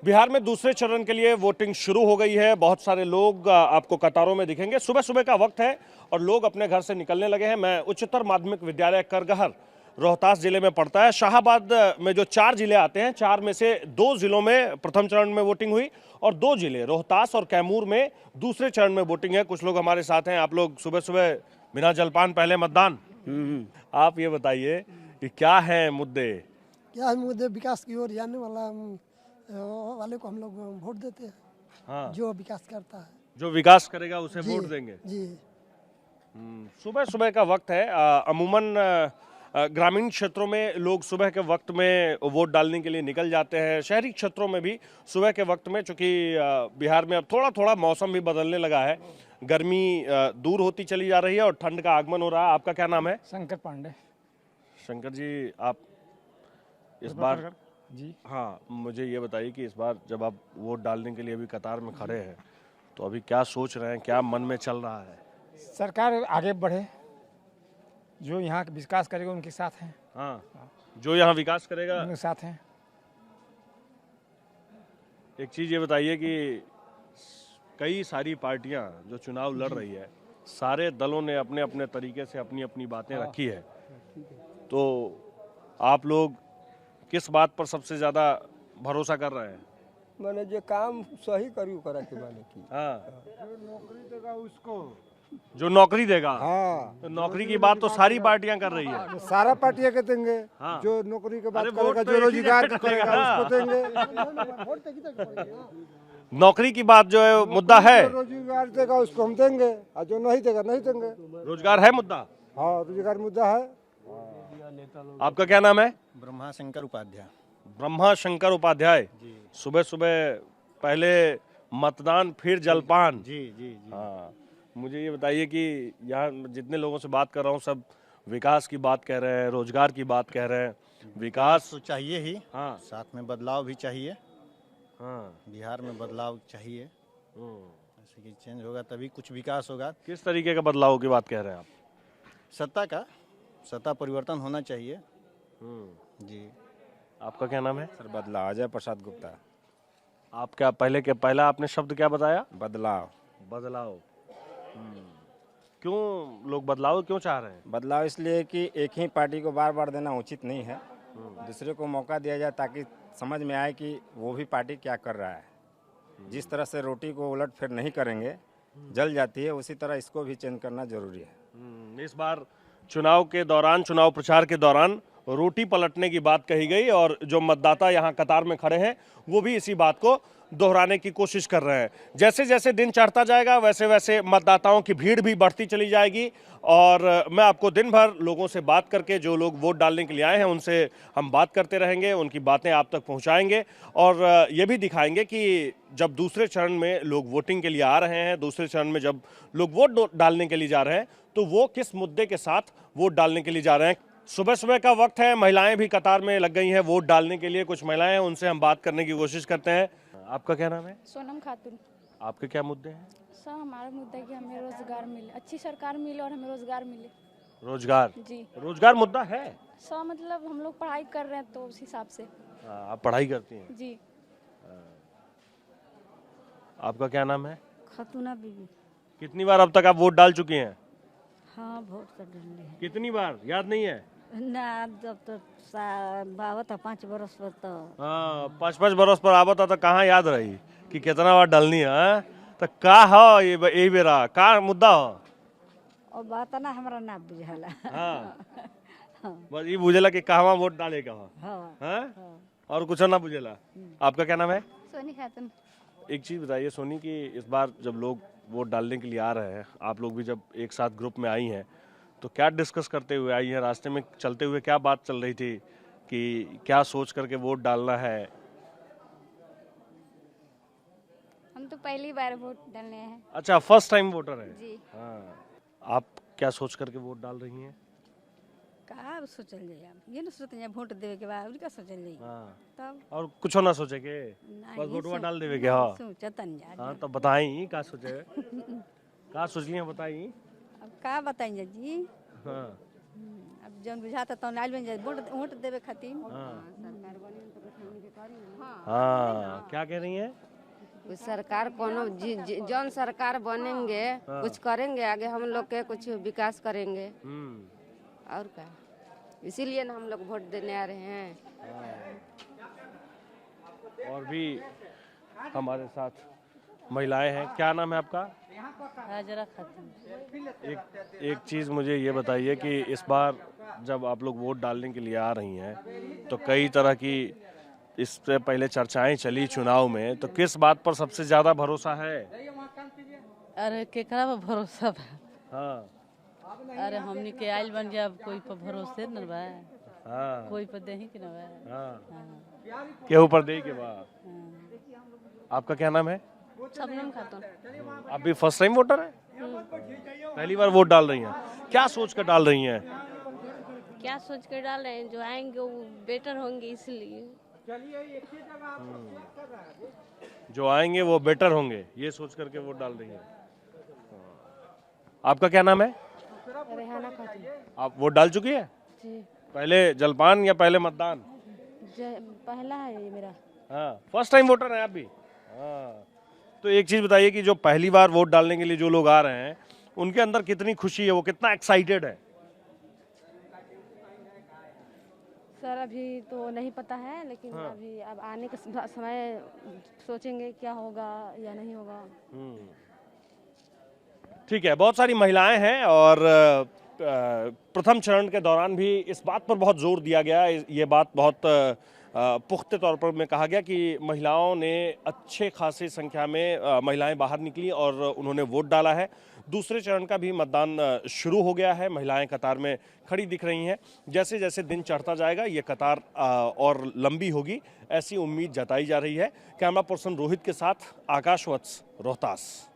बिहार में दूसरे चरण के लिए वोटिंग शुरू हो गई है। बहुत सारे लोग आपको कतारों में दिखेंगे। सुबह सुबह का वक्त है और लोग अपने घर से निकलने लगे हैं। मैं उच्चतर माध्यमिक विद्यालय करगहर रोहतास जिले में पड़ता है। शाहाबाद में जो 4 जिले आते हैं, 4 में से 2 जिलों में प्रथम चरण में वोटिंग हुई और 2 जिले रोहतास और कैमूर में दूसरे चरण में वोटिंग है। कुछ लोग हमारे साथ हैं। आप लोग सुबह सुबह बिना जलपान पहले मतदान। आप ये बताइए कि क्या है मुद्दे? क्या है मुद्दे? विकास की ओर जाने वाले को हम लोग वोट देते हैं। हाँ, जो विकास करता है, जो विकास करेगा उसे जी, वोट देंगे। जी। सुबह सुबह का वक्त है। अमूमन ग्रामीण क्षेत्रों में लोग सुबह के वक्त में वोट डालने के लिए निकल जाते हैं। शहरी क्षेत्रों में भी सुबह के वक्त में, चूंकि बिहार में अब थोड़ा थोड़ा मौसम भी बदलने लगा है, गर्मी दूर होती चली जा रही है और ठंड का आगमन हो रहा है। आपका क्या नाम है? शंकर पांडे। शंकर जी, आप इस बार जी, हाँ, मुझे ये बताइए कि इस बार जब आप वोट डालने के लिए अभी कतार में खड़े हैं तो अभी क्या सोच रहे हैं, क्या मन में चल रहा है? सरकार आगे बढ़े, जो यहाँ का विकास करेगा उनके साथ हैं। हाँ, जो यहाँ विकास करेगा। उनके साथ हैं। एक चीज़ ये बताइए कि कई सारी पार्टियां जो चुनाव लड़ रही है, सारे दलों ने अपने अपने तरीके से अपनी अपनी बातें रखी है, तो आप लोग किस बात पर सबसे ज़्यादा भरोसा कर रहे हैं? मैंने जो काम सही करी करा के माने की। हाँ, जो नौकरी देगा उसको। जो नौकरी देगा। हाँ, तो नौकरी की बात तो सारी पार्टियां कर रही है। सारा पार्टियां के देंगे। हाँ। जो नौकरी के बात अरे वोट करेगा, तो जो एक ही रोजगार जगह करेगा करेगा। उसको देंगे। नौकरी की बात जो है मुद्दा है। जो रोजगार देगा उसको हम देंगे और जो नहीं देगा नहीं देंगे। रोजगार है मुद्दा। हाँ, रोजगार मुद्दा है। आपका क्या नाम है? ब्रह्मा शंकर उपाध्याय। ब्रह्मा शंकर उपाध्याय। सुबह सुबह पहले मतदान फिर जलपान। जी जी जी। हाँ, मुझे ये बताइए कि यहाँ जितने लोगों से बात कर रहा हूँ सब विकास की बात कह रहे हैं, रोजगार की बात कह रहे हैं। विकास तो चाहिए ही, हाँ साथ में बदलाव भी चाहिए। हाँ। बिहार में बदलाव चाहिए, ऐसे कि चेंज होगा तभी कुछ विकास होगा। किस तरीके का बदलाव की बात कह रहे हैं आप? सत्ता परिवर्तन होना चाहिए। जी। आपका क्या नाम है? सर बदलाव, अजय प्रसाद गुप्ता। आप क्या पहला आपने शब्द क्या बताया? बदलाव। बदलाव। क्यों लोग बदलाव क्यों चाह रहे हैं? बदलाव इसलिए कि एक ही पार्टी को बार बार देना उचित नहीं है। दूसरे को मौका दिया जाए ताकि समझ में आए कि वो भी पार्टी क्या कर रहा है। जिस तरह से रोटी को उलट फिर नहीं करेंगे, जल जाती है, उसी तरह इसको भी चेंज करना जरूरी है। इस बार चुनाव के दौरान, चुनाव प्रचार के दौरान रोटी पलटने की बात कही गई और जो मतदाता यहाँ कतार में खड़े हैं वो भी इसी बात को दोहराने की कोशिश कर रहे हैं। जैसे जैसे दिन चढ़ता जाएगा वैसे वैसे मतदाताओं की भीड़ भी बढ़ती चली जाएगी और मैं आपको दिन भर लोगों से बात करके, जो लोग वोट डालने के लिए आए हैं उनसे हम बात करते रहेंगे, उनकी बातें आप तक पहुंचाएंगे और ये भी दिखाएंगे कि जब दूसरे चरण में लोग वोटिंग के लिए आ रहे हैं, दूसरे चरण में जब लोग वोट डालने के लिए जा रहे हैं तो वो किस मुद्दे के साथ वोट डालने के लिए जा रहे हैं। सुबह सुबह का वक्त है, महिलाएं भी कतार में लग गई हैं वोट डालने के लिए। कुछ महिलाएं हैं, उनसे हम बात करने की कोशिश करते हैं। आपका क्या नाम है? सोनम खातून। आपके क्या मुद्दे हैं? सर, हमारा मुद्दा है कि हमें रोजगार मिले, अच्छी सरकार मिले और हमें रोजगार मिले। रोजगार? जी। रोजगार मुद्दा है सर, मतलब हम लोग पढ़ाई कर रहे हैं तो उस हिसाब से। आप पढ़ाई करती हैं? जी। आपका क्या नाम है? खतूना बीबी। कितनी बार अब तक आप वोट डाल चुकी हैं? हाँ, वोट तो डाले हैं। कितनी बार याद नहीं है? ना, जब तो आवत था 5 बरस पर तो। हाँ, 5-5 बरस पर आवत था तो कहाँ याद रही कि कितना बार डालनी है? तो का हो ये बेरा का मुद्दा हो? और बात ना हमारा ना बुझला। हाँ, बस ये बुझेला कि कहवा वोट डाले का हो। हाँ, हाँ? और कुछ ना बुझेला। आपका क्या नाम है? सोनी खातून। एक चीज बताइए सोनी, कि इस बार जब लोग वोट डालने के लिए आ रहे हैं, आप लोग भी जब एक साथ ग्रुप में आई हैं तो क्या डिस्कस करते हुए आई हैं? रास्ते में चलते हुए क्या बात चल रही थी कि क्या सोच करके वोट डालना है? हम तो पहली बार वोट डालने हैं। अच्छा, फर्स्ट टाइम वोटर है। जी। हाँ, आप क्या सोच करके वोट डाल रही हैं? का सोचल जाए, ये ना सोचते हैं वोट देवे के बाद उनका सोचल जाए। हाँ, तब और कुछ ना सोचे के बस वोटवा डाल देवे के? हाँ सोचतन जा। हाँ, तो बताई का सोचे, का सोचली हैं बताई। अब का बताएंगे जी। हाँ, अब जौन बुझाता तौन आइल बन जाए वोट वोट देवे खातिर। हाँ, क्या कह रही हैं? कुछ सरकार कोनो जौन सरकार बनेंगे कुछ करेंगे, आगे हम लोग के कुछ विकास करेंगे और क्या, इसीलिए ना हम लोग वोट देने आ रहे हैं। और भी हमारे साथ महिलाएं हैं। क्या नाम है आपका? हाजरा खातून। एक चीज मुझे ये बताइए कि इस बार जब आप लोग वोट डालने के लिए आ रही हैं तो कई तरह की इससे पहले चर्चाएं चली चुनाव में, तो किस बात पर सबसे ज्यादा भरोसा है? अरे केकरा पर भरोसा बा? हाँ अरे हमनी के आइल बन जाए, कोई पर भरोसे न बा, हाँ कोई पर देही के न बा। हाँ, केहू पर दे के बाद। आपका क्या नाम है? शबनम खातून। आप भी फर्स्ट टाइम वोटर है? पहली बार वोट डाल रही हैं? क्या सोच कर डाल रही हैं? क्या सोच कर डाल रहे हैं, जो आएंगे वो बेटर होंगे इसलिए। जो आएंगे वो बेटर होंगे, ये सोच करके वोट डाल रही हैं। आपका क्या नाम है? रेहाना खातून। आप वोट डाल चुकी है? जी पहले जलपान या पहले मतदान? पहला है ये मेरा। हाँ, फर्स्ट टाइम वोटर हैं आप भी? हाँ, तो एक चीज बताइए कि जो पहली बार वोट डालने के लिए जो लोग आ रहे हैं उनके अंदर कितनी खुशी है, वो कितना एक्साइटेड है? सर अभी तो नहीं पता है, लेकिन अभी अब आने का समय सोचेंगे क्या होगा या नहीं होगा। ठीक है, बहुत सारी महिलाएं हैं और प्रथम चरण के दौरान भी इस बात पर बहुत जोर दिया गया, ये बात बहुत पुख्ते तौर पर में कहा गया कि महिलाओं ने अच्छे खासी संख्या में महिलाएं बाहर निकली और उन्होंने वोट डाला है। दूसरे चरण का भी मतदान शुरू हो गया है, महिलाएं कतार में खड़ी दिख रही हैं। जैसे जैसे दिन चढ़ता जाएगा ये कतार और लंबी होगी, ऐसी उम्मीद जताई जा रही है। कैमरा पर्सन रोहित के साथ आकाश वत्स, रोहतास।